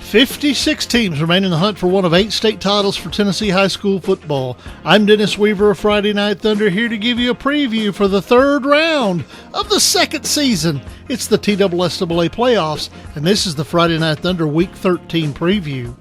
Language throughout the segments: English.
56 teams remain in the hunt for one of 8 state titles for Tennessee high school football. I'm Dennis Weaver of Friday Night Thunder, here to give you a preview for the third round of the second season. It's the TSSAA playoffs, and this is the Friday Night Thunder Week 13 preview.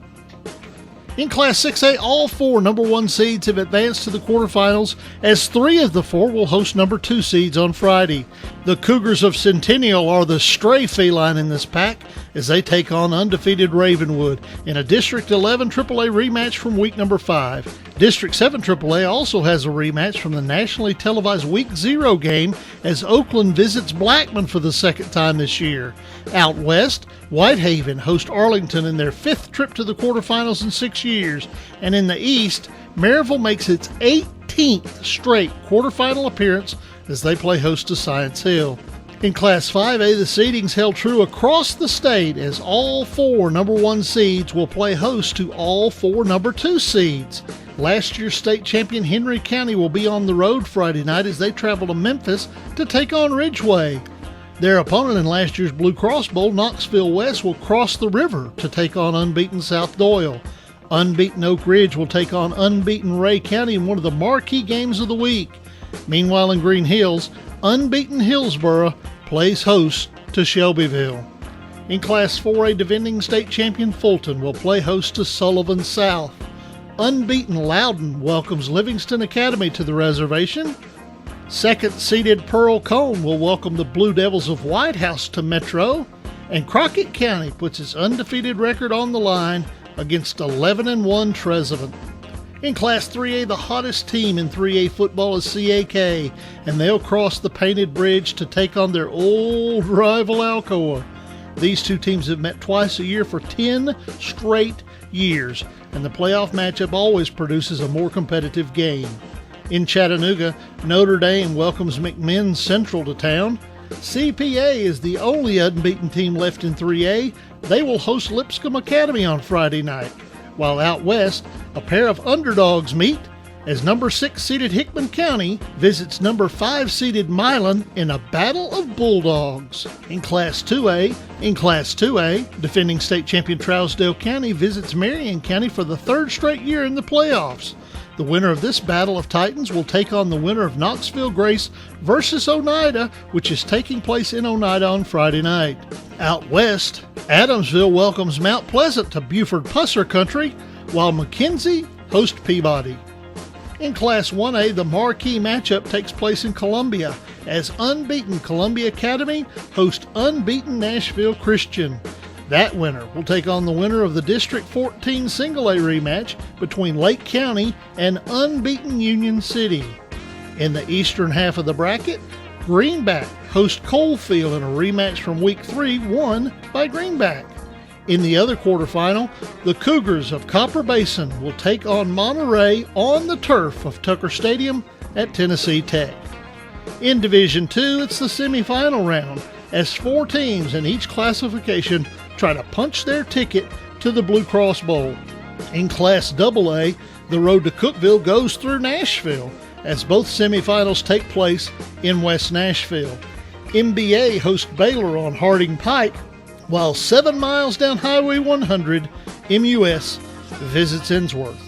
In Class 6A, all 4 number 1 seeds have advanced to the quarterfinals, as 3 of the 4 will host number 2 seeds on Friday. The Cougars of Centennial are the stray feline in this pack as they take on undefeated Ravenwood in a District 11 AAA rematch from week number 5. District 7 AAA also has a rematch from the nationally televised Week 0 game as Oakland visits Blackman for the second time this year. Out west, Whitehaven host Arlington in their 5th trip to the quarterfinals in 6 years. And in the East, Maryville makes its 18th straight quarterfinal appearance as they play host to Science Hill. In Class 5A, the seedings held true across the state as all 4 number 1 seeds will play host to all 4 number 2 seeds. Last year's state champion Henry County will be on the road Friday night as they travel to Memphis to take on Ridgeway. Their opponent in last year's Blue Cross Bowl, Knoxville West, will cross the river to take on unbeaten South Doyle. Unbeaten Oak Ridge will take on unbeaten Ray County in one of the marquee games of the week. Meanwhile, in Green Hills, unbeaten Hillsboro plays host to Shelbyville. In Class 4A, defending state champion Fulton will play host to Sullivan South. Unbeaten Loudon welcomes Livingston Academy to the reservation. Second-seeded Pearl Cone will welcome the Blue Devils of White House to Metro. And Crockett County puts its undefeated record on the line against 11-1 Treservant. In Class 3A, the hottest team in 3A football is CAK, and they'll cross the Painted Bridge to take on their old rival Alcoa. These two teams have met twice a year for 10 straight years, and the playoff matchup always produces a more competitive game. In Chattanooga, Notre Dame welcomes McMinn Central to town. CPA is the only unbeaten team left in 3A. They will host Lipscomb Academy on Friday night. While out west, a pair of underdogs meet as number 6-seeded Hickman County visits number 5-seeded Milan in a battle of bulldogs. In Class 2A, defending state champion Trousdale County visits Marion County for the 3rd straight year in the playoffs. The winner of this battle of titans will take on the winner of Knoxville Grace versus Oneida, which is taking place in Oneida on Friday night. Out west, Adamsville welcomes Mount Pleasant to Buford-Pusser country, while McKenzie hosts Peabody. In Class 1A, the marquee matchup takes place in Columbia, as unbeaten Columbia Academy hosts unbeaten Nashville Christian. That winner will take on the winner of the District 14 Single A rematch between Lake County and unbeaten Union City. In the eastern half of the bracket, Greenback hosts Coalfield in a rematch from Week 3 won by Greenback. In the other quarterfinal, the Cougars of Copper Basin will take on Monterey on the turf of Tucker Stadium at Tennessee Tech. In Division 2, it's the semifinal round, as 4 teams in each classification try to punch their ticket to the Blue Cross Bowl. In Class AA, the road to Cookeville goes through Nashville, as both semifinals take place in West Nashville. MBA hosts Baylor on Harding Pike, while 7 miles down Highway 100, MUS visits Ensworth.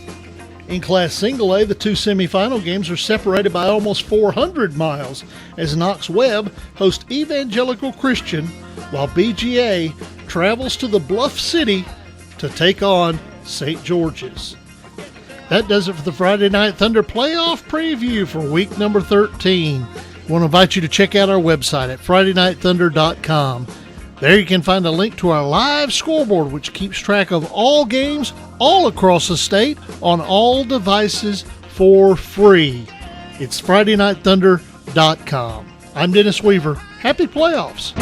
In Class Single A, the 2 semifinal games are separated by almost 400 miles, as Knox Webb hosts Evangelical Christian, while BGA travels to the Bluff City to take on St. George's. That does it for the Friday Night Thunder playoff preview for week number 13. I want to invite you to check out our website at FridayNightThunder.com. There you can find a link to our live scoreboard, which keeps track of all games all across the state on all devices for free. It's FridayNightThunder.com. I'm Dennis Weaver. Happy playoffs.